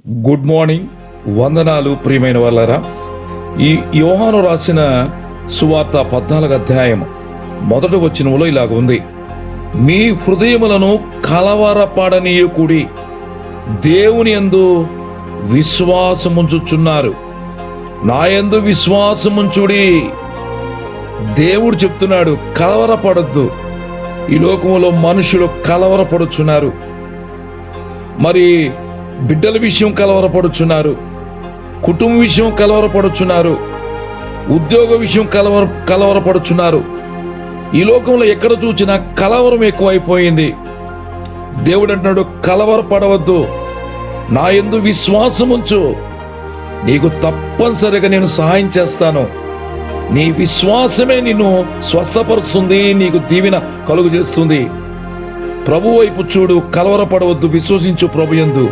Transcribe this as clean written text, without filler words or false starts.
Good morning, వందనాలు ప్రియమైన వాళ్ళారా. ఈ యోహాను రాసిన సువార్త 14వ అధ్యాయం మొదటి వచనములో ఇలాగ ఉంది: మీ హృదయములను కలవరపడనీయకుడి, దేవుని యందు విశ్వాసముంచుచున్నారు, నా యందు విశ్వాసముంచుడి. దేవుడు చెప్తున్నాడు, కలవరపడొద్దు. ఈ లోకములో మనుషులు కలవరపడుచున్నారు. మరి బిడ్డల విషయం కలవరపడుచున్నారు, కుటుంబ విషయం కలవరపడుచున్నారు, ఉద్యోగ విషయం కలవరపడుచున్నారు. ఈ లోకంలో ఎక్కడ చూసినా కలవరం ఎక్కువైపోయింది. దేవుడు అంటున్నాడు, కలవరపడవద్దు, నా యందు విశ్వాసముంచు, నీకు తప్పనిసరిగా నేను సహాయం చేస్తాను. నీ విశ్వాసమే నిన్ను స్వస్థపరుస్తుంది, నీకు దీవెన కలుగు చేస్తుంది. ప్రభు వైపు చూడు, కలవరపడవద్దు, విశ్వసించు ప్రభు యందు.